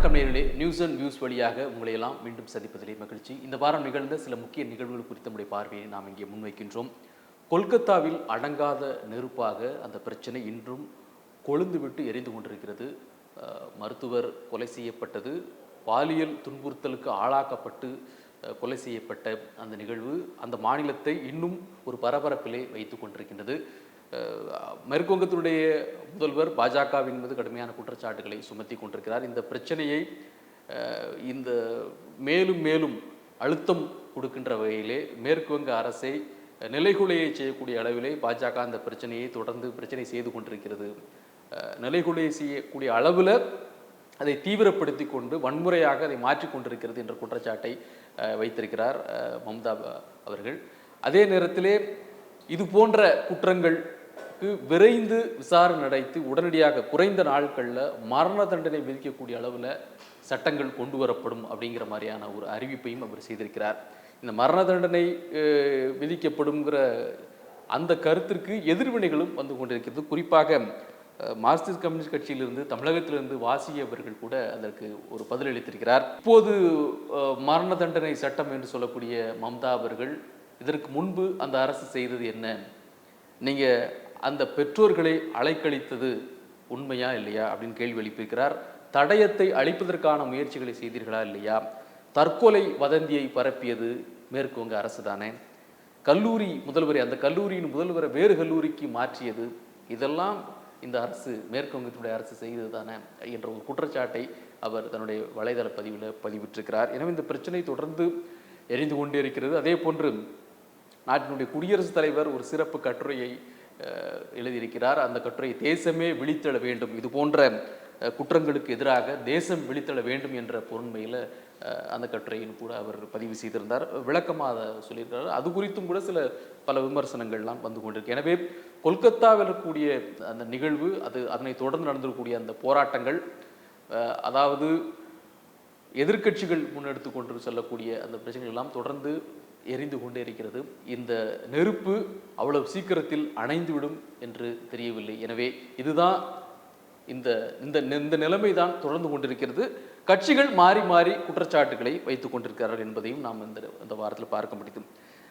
வணக்கம் நேயர்களே, news and views வழியாக உங்களை எல்லாம் மீண்டும் சந்திப்பதிலே மகிழ்ச்சி. இந்த வாரம் நிகழ்ந்த சில முக்கிய நிகழ்வுகள் குறித்த நம்முடைய பார்வையை நாம் இங்கே முன்வைக்கின்றோம். கொல்கத்தாவில் அடங்காத நெருப்பாக அந்த பிரச்சனை இன்றும் கொழுந்துவிட்டு எரிந்து கொண்டிருக்கிறது. மருத்துவர் கொலை செய்யப்பட்டது, பாலியல் துன்புறுத்தலுக்கு ஆளாக்கப்பட்டு கொலை செய்யப்பட்ட அந்த நிகழ்வு அந்த மாநிலத்தை இன்னும் ஒரு பரபரப்பிலே வைத்து கொண்டிருக்கின்றது. மேற்கு வங்கத்தினுடைய முதல்வர் பாஜகவின் மீது கடுமையான குற்றச்சாட்டுகளை சுமத்தி கொண்டிருக்கிறார். இந்த பிரச்சனையை இந்த மேலும் மேலும் அழுத்தம் கொடுக்கின்ற வகையிலே மேற்கு வங்க அரசை நிலைகுலையை செய்யக்கூடிய அளவிலே பாஜக அந்த பிரச்சனையை தொடர்ந்து பிரச்சனை செய்து கொண்டிருக்கிறது. நிலைகுலையை செய்யக்கூடிய அளவில் அதை தீவிரப்படுத்தி கொண்டு வன்முறையாக அதை மாற்றிக்கொண்டிருக்கிறது என்ற குற்றச்சாட்டை வைத்திருக்கிறார் மம்தா அவர்கள். அதே நேரத்திலே இது போன்ற குற்றங்களுக்கு விரைந்து விசாரணை நடத்தி உடனடியாக குறைந்த நாட்களில் மரண தண்டனை விதிக்கக்கூடிய அளவில் சட்டங்கள் கொண்டு வரப்படும் அப்படிங்கிற மாதிரியான ஒரு அறிவிப்பையும் அவர் செய்திருக்கிறார். இந்த மரண தண்டனை விதிக்கப்படுங்கிற அந்த கருத்திற்கு எதிர்வினைகளும் வந்து கொண்டிருக்கிறது. குறிப்பாக மார்க்சிஸ்ட் கம்யூனிஸ்ட் கட்சியிலிருந்து தமிழகத்திலிருந்து வாசி அவர்கள் கூட அதற்கு ஒரு பதிலளித்திருக்கிறார். இப்போது மரண தண்டனை சட்டம் என்று சொல்லக்கூடிய மம்தா அவர்கள் இதற்கு முன்பு அந்த அரசு செய்தது என்ன? நீங்கள் அந்த பெற்றோர்களை அலைக்கழித்தது உண்மையா இல்லையா அப்படின்னு கேள்வி எழுப்பியிருக்கிறார். தடயத்தை அழிப்பதற்கான முயற்சிகளை செய்தீர்களா இல்லையா? தற்கொலை வதந்தியை பரப்பியது மேற்கு வங்க அரசு தானே? கல்லூரி முதல்வரை அந்த கல்லூரியின் முதல்வரை வேறு கல்லூரிக்கு மாற்றியது இதெல்லாம் இந்த அரசு மேற்கு வங்கத்தினுடைய அரசு செய்தது தானே என்ற ஒரு குற்றச்சாட்டை அவர் தன்னுடைய வலைதள பதிவில் பதிவிட்டிருக்கிறார். எனவே இந்த பிரச்சனை தொடர்ந்து எரிந்து கொண்டே இருக்கிறது. அதே போன்று நாட்டினுடைய குடியரசுத் தலைவர் ஒரு சிறப்பு கட்டுரையை எழுதியிருக்கிறார். அந்த கட்டுரை தேசமே விழித்தெழ வேண்டும், இது போன்ற குற்றங்களுக்கு எதிராக தேசம் விழித்தெழ வேண்டும் என்ற பொருண்மையில் அந்த கட்டுரையின் கூட அவர் பதிவு செய்திருந்தார். விளக்கமாக அதை சொல்லியிருக்கிறார். அது குறித்தும் கூட பல விமர்சனங்கள்லாம் வந்து கொண்டிருக்கு. எனவே கொல்கத்தாவில் இருக்கக்கூடிய அந்த நிகழ்வு அதனை தொடர்ந்து நடந்திருக்கக்கூடிய அந்த போராட்டங்கள், அதாவது எதிர்க்கட்சிகள் முன்னெடுத்து கொண்டு செல்லக்கூடிய அந்த பிரச்சனைகள் எல்லாம் தொடர்ந்து எரிந்து கொண்டே இருக்கிறது. இந்த நெருப்பு அவ்வளவு சீக்கிரத்தில் அணைந்துவிடும் என்று தெரியவில்லை. எனவே இதுதான் இந்த நிலைமை தான் தொடர்ந்து கொண்டிருக்கிறது. கட்சிகள் மாறி மாறி குற்றச்சாட்டுகளை வைத்துக் கொண்டிருக்கிறார்கள் என்பதையும் நாம் இந்த வாரத்தில் பார்க்க முடியும்.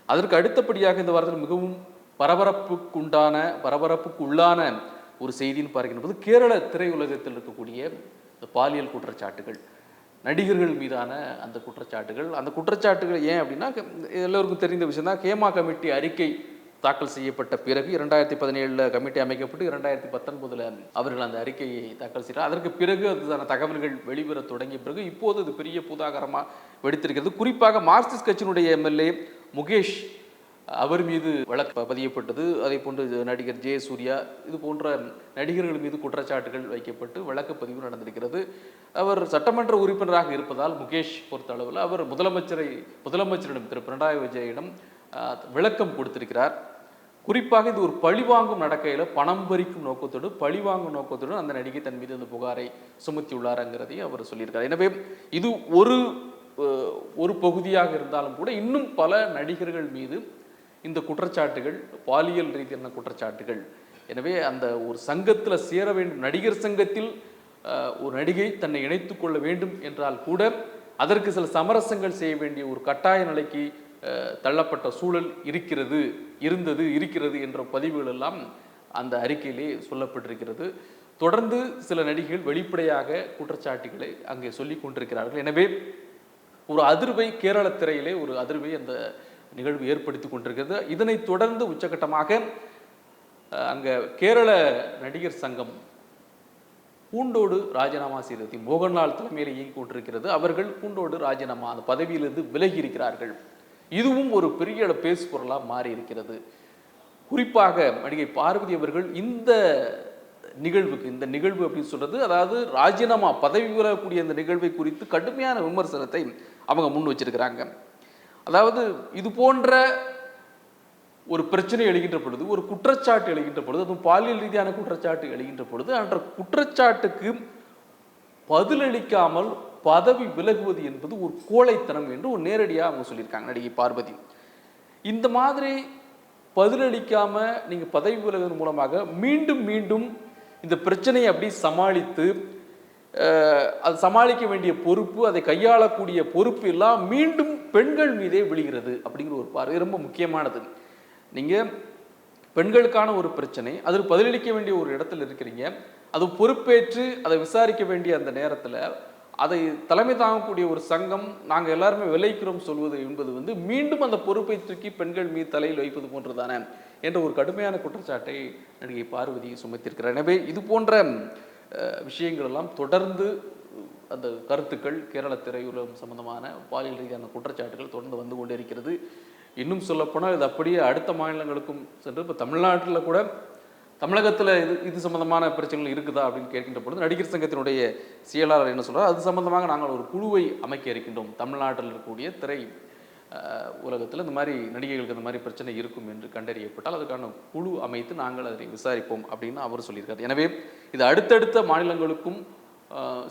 அதற்கு அடுத்தபடியாக இந்த வாரத்தில் மிகவும் பரபரப்புக்கு உள்ளான ஒரு செய்தின்னு பார்க்கின்ற போது கேரள திரையுலகத்தில் இருக்கக்கூடிய பாலியல் குற்றச்சாட்டுகள், நடிகர்கள் மீதான அந்த குற்றச்சாட்டுகள் ஏன் அப்படின்னா, எல்லோருக்கும் தெரிந்த விஷயம் தான். ஹேமா கமிட்டி அறிக்கை தாக்கல் செய்யப்பட்ட பிறகு 2017 கமிட்டி அமைக்கப்பட்டு 2019 அவர்கள் அந்த அறிக்கையை தாக்கல் செய்கிறார். அதற்கு பிறகு அதுதான தகவல்கள் வெளிவர தொடங்கிய பிறகு இப்போது அது பெரிய பூதாகரமாக வெடித்திருக்கிறது. குறிப்பாக மார்க்சிஸ்ட் கட்சியினுடைய எம்எல்ஏ முகேஷ் அவர் மீது வழக்கு பதியப்பட்டது. அதே போன்று நடிகர் ஜெயசூர்யா இது போன்ற நடிகர்கள் மீது குற்றச்சாட்டுகள் வைக்கப்பட்டு வழக்கு பதிவு நடந்திருக்கிறது. அவர் சட்டமன்ற உறுப்பினராக இருப்பதால் முகேஷ் பொறுத்த அவர் முதலமைச்சரிடம் திரு பினராயி விஜயனிடம் விளக்கம் கொடுத்திருக்கிறார். குறிப்பாக இது ஒரு பழிவாங்கும் நடக்கையில் பணம் பறிக்கும் நோக்கத்தோடு பழிவாங்கும் நோக்கத்தோடு அந்த நடிகை தன் மீது அந்த புகாரை சுமத்தியுள்ளாருங்கிறதையும் அவர் சொல்லியிருக்கார். எனவே இது ஒரு பகுதியாக இருந்தாலும் கூட இன்னும் பல நடிகர்கள் மீது இந்த குற்றச்சாட்டுகள் பாலியல் ரீதியான குற்றச்சாட்டுகள். எனவே அந்த ஒரு சங்கத்தில் சேர வேண்டும், நடிகர் சங்கத்தில் ஒரு நடிகை தன்னை இணைத்து கொள்ள வேண்டும் என்றால் கூட அதற்கு சில சமரசங்கள் செய்ய வேண்டிய ஒரு கட்டாய நிலைக்கு தள்ளப்பட்ட சூழல் இருக்கிறது என்ற பதிவுகள் எல்லாம் அந்த அறிக்கையிலே சொல்லப்பட்டிருக்கிறது. தொடர்ந்து சில நடிகைகள் வெளிப்படையாக குற்றச்சாட்டுகளை அங்கே சொல்லிக் கொண்டிருக்கிறார்கள். எனவே ஒரு அதிர்வை கேரள திரையிலே ஒரு அதிர்வை அந்த நிகழ்வு ஏற்படுத்தி கொண்டிருக்கிறது. இதனை தொடர்ந்து உச்சகட்டமாக அங்கே கேரள நடிகர் சங்கம் பூண்டோடு ராஜினாமா செய்தது மோகன்லால் தலைமையில் இயங்கி கொண்டிருக்கிறது. அவர்கள் பூண்டோடு ராஜினாமா அந்த பதவியிலிருந்து விலகி இருக்கிறார்கள். இதுவும் ஒரு பெரிய பேசு பொருளாக மாறி இருக்கிறது. குறிப்பாக நடிகை பார்வதி அவர்கள் இந்த நிகழ்வு அப்படின்னு சொல்றது, அதாவது ராஜினாமா பதவி விலகக்கூடிய இந்த நிகழ்வை குறித்து கடுமையான விமர்சனத்தை அவங்க முன் வச்சிருக்கிறாங்க. அதாவது இது போன்ற ஒரு பிரச்சனை எழுகின்ற பொழுது, ஒரு குற்றச்சாட்டு எழுகின்ற பொழுது, அதுவும் பாலியல் ரீதியான குற்றச்சாட்டு எழுகின்ற பொழுது அந்த குற்றச்சாட்டுக்கு பதிலளிக்காமல் பதவி விலகுவது என்பது ஒரு கோழைத்தனம் என்று ஒரு நேரடியாக அவங்க சொல்லியிருக்காங்க நடிகை பார்வதி. இந்த மாதிரி பதிலளிக்காம நீங்க பதவி விலகுவதன் மூலமாக மீண்டும் இந்த பிரச்சனையை அப்படி சமாளித்து அது சமாளிக்க வேண்டிய பொறுப்பு, அதை கையாளக்கூடிய பொறுப்பு எல்லாம் மீண்டும் பெண்கள் மீதே விழுகிறது அப்படிங்கிற ஒரு பார்வை ரொம்ப முக்கியமானது. நீங்கள் பெண்களுக்கான ஒரு பிரச்சனை, அதில் பதிலளிக்க வேண்டிய ஒரு இடத்துல இருக்கிறீங்க, அது பொறுப்பேற்று அதை விசாரிக்க வேண்டிய அந்த நேரத்தில் அதை தலைமை தாங்கக்கூடிய ஒரு சங்கம் நாங்கள் எல்லாருமே விளைக்கிறோம் சொல்வது என்பது மீண்டும் அந்த பொறுப்பை தூக்கி பெண்கள் மீது தலையில் வைப்பது போன்றதான என்ற ஒரு கடுமையான குற்றச்சாட்டை நடிகை பார்வதி சுமத்திருக்கிறார். எனவே இது போன்ற விஷயங்கள் எல்லாம் தொடர்ந்து அந்த கருத்துக்கள் கேரள திரையுலகம் சம்பந்தமான பாலியல் ரீதியான குற்றச்சாட்டுகள் தொடர்ந்து வந்து கொண்டே இருக்கிறது. இன்னும் சொல்லப்போனால் இது அப்படியே அடுத்த மாநிலங்களுக்கும் சென்று இப்போ தமிழ்நாட்டில் கூட தமிழகத்தில் இது சம்பந்தமான பிரச்சனைகள் இருக்குதா அப்படின்னு கேட்கின்ற பொழுது நடிகர் சங்கத்தினுடைய செயலாளர் என்ன சொல்கிறார், அது சம்பந்தமாக நாங்கள் ஒரு குழுவை அமைக்க இருக்கின்றோம். தமிழ்நாட்டில் இருக்கக்கூடிய திரை உலகத்தில் இந்த மாதிரி நடிகைகளுக்கு இந்த மாதிரி பிரச்சனை இருக்கும் என்று கண்டறியப்பட்டால் அதுக்கான குழு அமைத்து நாங்கள் அதை விசாரிப்போம் அப்படின்னு அவர் சொல்லியிருக்காரு. எனவே இது அடுத்தடுத்த மாநிலங்களுக்கும்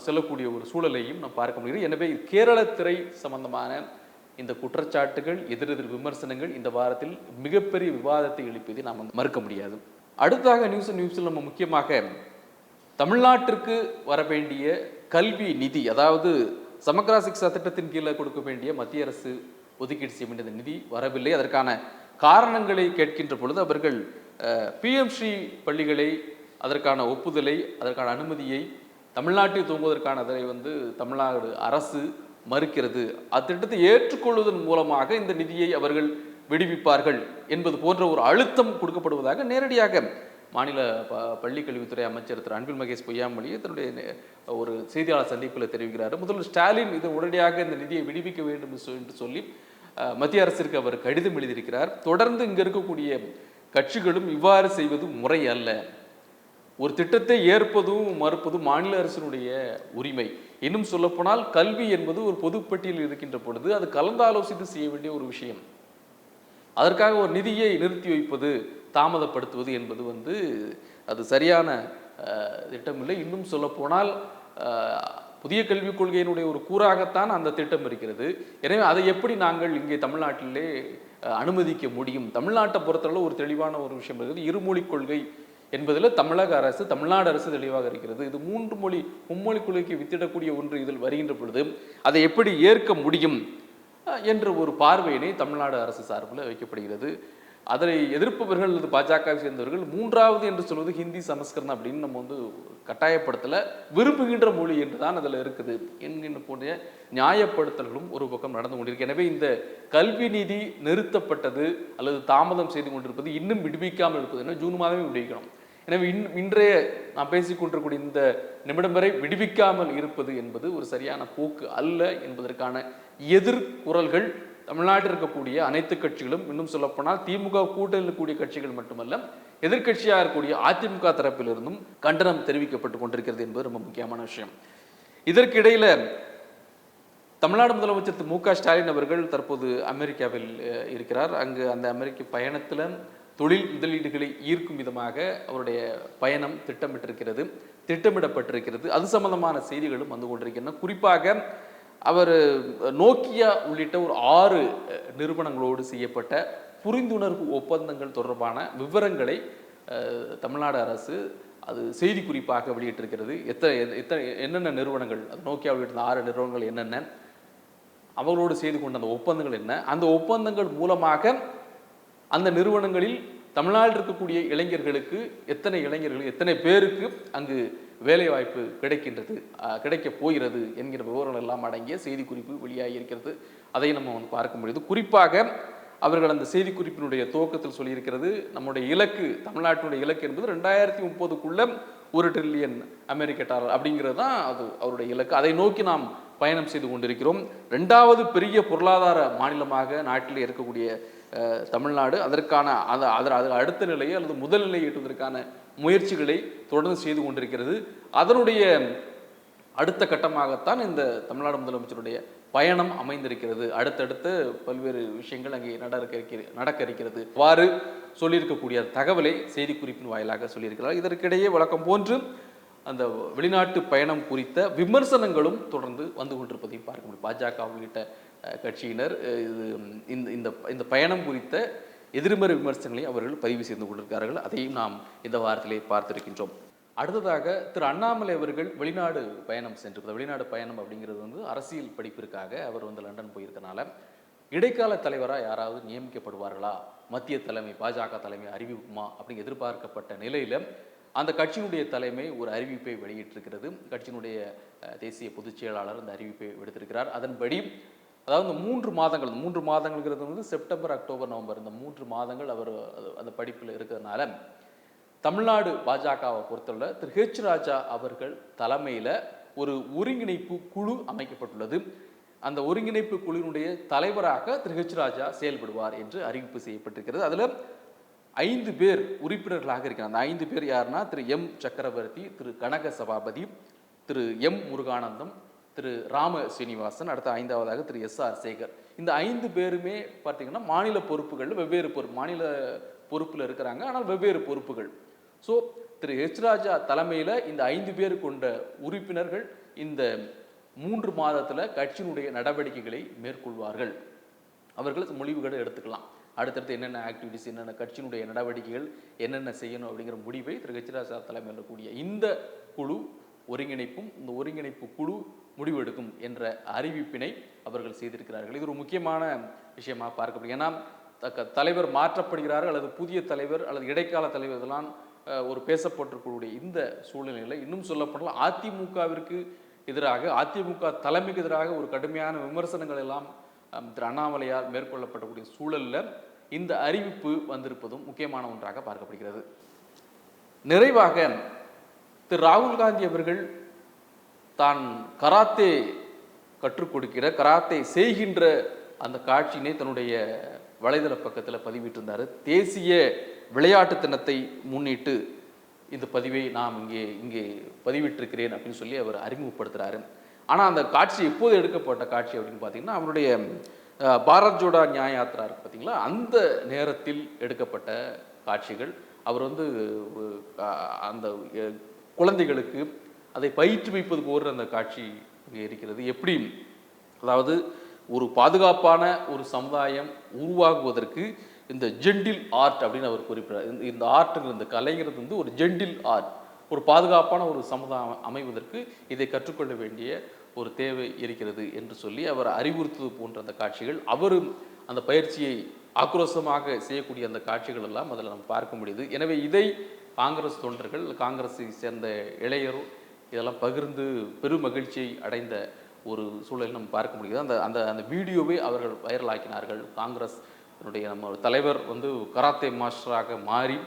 செல்லக்கூடிய ஒரு சூழலையும் நாம் பார்க்க முடிகிறது. எனவே கேரள திரை சம்பந்தமான இந்த குற்றச்சாட்டுகள், எதிரெதிர் விமர்சனங்கள் இந்த வாரத்தில் மிகப்பெரிய விவாதத்தை எழுப்பியதை நாம் மறுக்க முடியாது. அடுத்ததாக நியூஸில் நம்ம முக்கியமாக தமிழ்நாட்டிற்கு வர வேண்டிய கல்வி நிதி, அதாவது சமக்ரா சிக்ஷா திட்டத்தின் கீழே கொடுக்க வேண்டிய மத்திய அரசு ஒதுக்கீடு செய்ய வேண்டிய நிதி வரவில்லை. அதற்கான காரணங்களை கேட்கின்ற பொழுது அவர்கள் பிஎம்ஸ்ரீ பள்ளிகளை, அதற்கான ஒப்புதலை, அதற்கான அனுமதியை தமிழ்நாட்டில் துவங்குவதற்கான அதை தமிழ்நாடு அரசு மறுக்கிறது. அத்திட்டத்தை ஏற்றுக்கொள்வதன் மூலமாக இந்த நிதியை அவர்கள் விடுவிப்பார்கள் என்பது போன்ற ஒரு அழுத்தம் கொடுக்கப்படுவதாக நேரடியாக மாநில பள்ளிக்கல்வித்துறை அமைச்சர் திரு அன்பில் மகேஷ் பொய்யாமொழி தன்னுடைய ஒரு செய்தியாளர் சந்திப்பில் தெரிவிக்கிறார். முதல்வர் ஸ்டாலின் இது உடனடியாக இந்த நிதியை விடுவிக்க வேண்டும் என்று சொல்லி மத்திய அரசிற்கு அவர் கடிதம் எழுதியிருக்கிறார். தொடர்ந்து இங்கே இருக்கக்கூடிய கட்சிகளும் இவ்வாறு செய்வது முறை அல்ல. ஒரு திட்டத்தை ஏற்பதும் மறுப்பதும் மாநில அரசினுடைய உரிமை. இன்னும் சொல்லப்போனால் கல்வி என்பது ஒரு பொதுப்பட்டியலில் இருக்கின்ற பொழுது அது கலந்தாலோசித்து செய்ய வேண்டிய ஒரு விஷயம். அதற்காக ஒரு நிதியை நிறுத்தி வைப்பது, தாமதப்படுத்துவது என்பது அது சரியான திட்டமில்லை. இன்னும் சொல்லப்போனால் புதிய கல்விக் கொள்கையினுடைய ஒரு கூறாகத்தான் அந்த திட்டம் இருக்கிறது. எனவே அதை எப்படி நாங்கள் இங்கே தமிழ்நாட்டிலே அனுமதிக்க முடியும்? தமிழ்நாட்டை பொறுத்தளவு ஒரு தெளிவான ஒரு விஷயம் இருக்குது. இருமொழிக் கொள்கை என்பதில் தமிழக அரசு, தமிழ்நாடு அரசு தெளிவாக இருக்கிறது. இது மும்மொழி கொள்கைக்கு வித்திடக்கூடிய ஒன்று இதில் வருகின்ற பொழுது அதை எப்படி ஏற்க முடியும் என்ற ஒரு பார்வையினை தமிழ்நாடு அரசு சார்பில் வைக்கப்படுகிறது. அதை எதிர்ப்பவர்கள் அல்லது பாஜகவை சேர்ந்தவர்கள் மூன்றாவது என்று சொல்வது ஹிந்தி சமஸ்கிருதம் அப்படின்னு நம்ம கட்டாயப்படுத்தல, விரும்புகின்ற மொழி என்றுதான் அதில் இருக்குது என்கின்ற போன்ற நியாயப்படுத்தல்களும் ஒரு பக்கம் நடந்து கொண்டிருக்கு. எனவே இந்த கல்வி நிதி நிறுத்தப்பட்டது அல்லது தாமதம் செய்து கொண்டிருப்பது, இன்னும் விடுவிக்காமல் இருப்பது, ஏன்னா ஜூன் மாதமே விடுவிக்கணும். எனவே இன்றைய நாம் பேசிக்கொண்டிருக்கூடிய இந்த நிமிடம் வரை விடுவிக்காமல் இருப்பது என்பது ஒரு சரியான போக்கு அல்ல என்பதற்கான எதிர்குரல்கள் தமிழ்நாட்டில் இருக்கக்கூடிய அனைத்து கட்சிகளும், இன்னும் சொல்லப்போனால் திமுக கூட்டணியில் இருக்கக்கூடிய கட்சிகள் மட்டுமல்ல, எதிர்கட்சியாக இருக்கக்கூடிய அதிமுக தரப்பிலிருந்தும் கண்டனம் தெரிவிக்கப்பட்டு கொண்டிருக்கிறது என்பது ரொம்ப முக்கியமான விஷயம். இதற்கிடையில தமிழ்நாடு முதலமைச்சர் திரு மு.க. ஸ்டாலின் அவர்கள் தற்போது அமெரிக்காவில் இருக்கிறார். அங்கு அந்த அமெரிக்க பயணத்தில் தொழில் முதலீடுகளை ஈர்க்கும் விதமாக அவருடைய பயணம் திட்டமிடப்பட்டிருக்கிறது. அது சம்பந்தமான செய்திகளும் வந்து கொண்டிருக்கின்றன. குறிப்பாக அவர் நோக்கியா உள்ளிட்ட ஒரு 6 நிறுவனங்களோடு செய்யப்பட்ட புரிந்துணர்வு ஒப்பந்தங்கள் தொடர்பான விவரங்களை தமிழ்நாடு அரசு அது செய்தி குறிப்பாக வெளியிட்டிருக்கிறது. என்னென்ன நிறுவனங்கள், அது நோக்கியா உள்ளிட்ட 6 நிறுவனங்கள் என்னென்ன, அவர்களோடு செய்து கொண்ட அந்த ஒப்பந்தங்கள் என்ன, அந்த ஒப்பந்தங்கள் மூலமாக அந்த நிறுவனங்களில் தமிழ்நாட்டில் இருக்கக்கூடிய இளைஞர்களுக்கு எத்தனை பேருக்கு அங்கு வேலைவாய்ப்பு கிடைக்கப் போகிறது என்கிற விவரங்கள் எல்லாம் அடங்கிய செய்தி குறிப்பு வெளியாகி இருக்கிறது. அதை நம்ம பார்க்க முடியுது. குறிப்பாக அவர்கள் அந்த செய்தி குறிப்பினுடைய துவக்கத்தில் சொல்லியிருக்கிறது, நம்முடைய இலக்கு, தமிழ்நாட்டினுடைய இலக்கு என்பது 2030க்குள்ள $1 ட்ரில்லியன் அப்படிங்கிறது தான் அது அவருடைய இலக்கு. அதை நோக்கி நாம் பயணம் செய்து கொண்டிருக்கிறோம். 2வது பெரிய பொருளாதார மாநிலமாக நாட்டில் இருக்கக்கூடிய தமிழ்நாடு அதற்கான அடுத்த நிலையை அல்லது முதல் நிலையை எட்டுவதற்கான முயற்சிகளை தொடர்ந்து செய்து கொண்டிருக்கிறது. அதனுடைய அடுத்த கட்டமாகத்தான் இந்த தமிழ்நாடு முதலமைச்சருடைய பயணம் அமைந்திருக்கிறது. அடுத்தடுத்த பல்வேறு விஷயங்கள் அங்கே நடக்க இருக்கிறது. அவ்வாறு சொல்லியிருக்கக்கூடிய தகவலை செய்தி குறிப்பின் வாயிலாக சொல்லியிருக்கிறார். இதற்கிடையே வழக்கம் போன்று அந்த வெளிநாட்டு பயணம் குறித்த விமர்சனங்களும் தொடர்ந்து வந்து கொண்டிருப்பதையும் பார்க்க முடியும். பாஜக உள்ளிட்ட கட்சியினர் இந்த பயணம் குறித்த எதிர்மறை விமர்சனங்களை அவர்கள் பதிவு செய்து கொண்டிருக்கிறார்கள். அதையும் நாம் இந்த வாரத்திலே பார்த்திருக்கின்றோம். அடுத்ததாக திரு அண்ணாமலை அவர்கள் வெளிநாடு பயணம் சென்றிருக்கிறார். வெளிநாடு பயணம் அப்படிங்கிறது அரசியல் படிப்பிற்காக அவர் லண்டன் போயிருக்கனால இடைக்கால தலைவராக யாராவது நியமிக்கப்படுவார்களா, மத்திய தலைமை பாஜக தலைமை அறிவிக்குமா அப்படிங்க எதிர்பார்க்கப்பட்ட நிலையில் அந்த கட்சியினுடைய தலைமை ஒரு அறிவிப்பை வெளியிட்டிருக்கிறது. கட்சியினுடைய தேசிய பொதுச் செயலாளர் அந்த அறிவிப்பை விடுத்திருக்கிறார். அதன்படி அதாவது 3 மாதங்கள்ங்கிறது செப்டம்பர், அக்டோபர், நவம்பர் இந்த 3 மாதங்கள் அவர் அந்த படிப்பில் இருக்கிறதுனால தமிழ்நாடு பாஜகவை பொறுத்தவரை திரு ஹெச் ராஜா அவர்கள் தலைமையில் ஒரு ஒருங்கிணைப்பு குழு அமைக்கப்பட்டுள்ளது. அந்த ஒருங்கிணைப்பு குழுவினுடைய தலைவராக திரு ஹெச் ராஜா செயல்படுவார் என்று அறிவிப்பு செய்யப்பட்டிருக்கிறது. அதில் 5 பேர் உறுப்பினர்களாக இருக்கிறார். அந்த 5 பேர் யாருன்னா திரு எம் சக்கரவர்த்தி, திரு கனக சபாபதி, திரு எம் முருகானந்தம், திரு ராம சீனிவாசன், அடுத்த 5வதாக திரு SR சேகர். இந்த 5 பேருமே பார்த்தீங்கன்னா மாநில பொறுப்புகள் வெவ்வேறு மாநில பொறுப்பில் இருக்கிறாங்க, ஆனால் வெவ்வேறு பொறுப்புகள். ஸோ திரு ஹெச் ராஜா தலைமையில் இந்த 5 பேர் கொண்ட உறுப்பினர்கள் இந்த 3 மாதத்தில் கட்சியினுடைய நடவடிக்கைகளை மேற்கொள்வார்கள். அவர்கள் முடிவுகளை எடுத்துக்கலாம். அடுத்தடுத்து என்னென்ன ஆக்டிவிட்டிஸ், என்னென்ன கட்சியினுடைய நடவடிக்கைகள் என்னென்ன செய்யணும் அப்படிங்கிற முடிவை திரு ஹெச் ராஜா தலைமையில் இருக்கக்கூடிய இந்த குழு ஒருங்கிணைப்பும், இந்த ஒருங்கிணைப்பு குழு முடிவெடுக்கும் என்ற அறிவிப்பினை அவர்கள் செய்திருக்கிறார்கள். இது ஒரு முக்கியமான விஷயமாக பார்க்கப்படுது. ஏன்னா தலைவர் மாற்றப்படுகிறார்கள் அல்லது புதிய தலைவர் அல்லது இடைக்கால தலைவர் இதெல்லாம் ஒரு பேசப்பட்டிருக்கக்கூடிய இந்த சூழ்நிலையில் இன்னும் சொல்லப்படலாம் அதிமுகவிற்கு எதிராக, அதிமுக தலைமைக்கு எதிராக ஒரு கடுமையான விமர்சனங்கள் எல்லாம் திரு அண்ணாமலையால் மேற்கொள்ளப்படக்கூடிய சூழலில் இந்த அறிவிப்பு வந்திருப்பதும் முக்கியமான ஒன்றாக பார்க்கப்படுகிறது. நிறைவாக திரு ராகுல் காந்தி அவர்கள் தான் கராத்தே கற்றுக் கொடுக்கிற, கராத்தே செய்கின்ற அந்த காட்சியினை தன்னுடைய வலைதள பக்கத்தில் பதிவிட்டிருந்தார். தேசிய விளையாட்டு தினத்தை முன்னிட்டு இந்த பதிவை நாம் இங்கே பதிவிட்டிருக்கிறேன் அப்படின்னு சொல்லி அவர் அறிமுகப்படுத்துகிறாரு. ஆனால் அந்த காட்சி எப்போது எடுக்கப்பட்ட காட்சி அப்படின்னு பார்த்தீங்கன்னா அவருடைய பாரத் ஜோடோ நியாய யாத்ரா இருக்கு பார்த்தீங்களா, அந்த நேரத்தில் எடுக்கப்பட்ட காட்சிகள். அவர் அந்த குழந்தைகளுக்கு அதை பயிற்றுவிப்பது போன்ற அந்த காட்சி இங்கே இருக்கிறது. எப்படி, அதாவது ஒரு பாதுகாப்பான ஒரு சமுதாயம் உருவாகுவதற்கு இந்த ஜென்டில் ஆர்ட் அப்படின்னு அவர் குறிப்பிட்டார். இந்த ஆர்ட்டுங்கிற இந்த கலைங்கிறது ஒரு ஜென்டில் ஆர்ட். ஒரு பாதுகாப்பான ஒரு சமுதாயம் அமைவதற்கு இதை கற்றுக்கொள்ள வேண்டிய ஒரு தேவை இருக்கிறது என்று சொல்லி அவர் அறிவுறுத்துவது போன்ற அந்த காட்சிகள், அவர் அந்த பயிற்சியை ஆக்ரோஷமாக செய்யக்கூடிய அந்த காட்சிகள் எல்லாம் அதில் நம்ம பார்க்க முடியுது. எனவே இதை காங்கிரஸ் தொண்டர்கள், காங்கிரஸை சேர்ந்த இளைஞரும் இதெல்லாம் பகிர்ந்து பெரும் மகிழ்ச்சியை அடைந்த ஒரு சூழலை நம்ம பார்க்க முடியுது. அந்த அந்த வீடியோவை அவர்கள் வைரலாக்கினார்கள். காங்கிரஸ் நம்ம தலைவர் கராத்தே மாஸ்டராக மாறி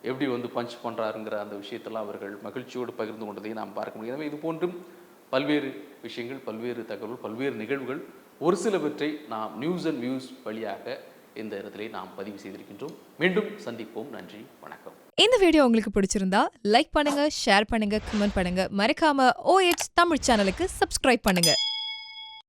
எப்படி பஞ்ச் பண்ணுறாருங்கிற அந்த விஷயத்தெல்லாம் அவர்கள் மகிழ்ச்சியோடு பகிர்ந்து கொண்டதையும் நாம் பார்க்க முடியும். எனவே இது போன்றும் பல்வேறு விஷயங்கள், பல்வேறு தகவல்கள், பல்வேறு நிகழ்வுகள், ஒரு சிலவற்றை நாம் நியூஸ் அண்ட் வியூஸ் வழியாக இந்த இடத்திலே நாம் பதிவு செய்திருக்கின்றோம். மீண்டும் சந்திப்போம். நன்றி, வணக்கம். இந்த வீடியோ உங்களுக்கு பிடிச்சிருந்தா லைக் பண்ணுங்க, ஷேர் பண்ணுங்க, கமெண்ட் பண்ணுங்க. மறக்காம OH தமிழ் சேனலுக்கு சப்ஸ்கிரைப் பண்ணுங்க.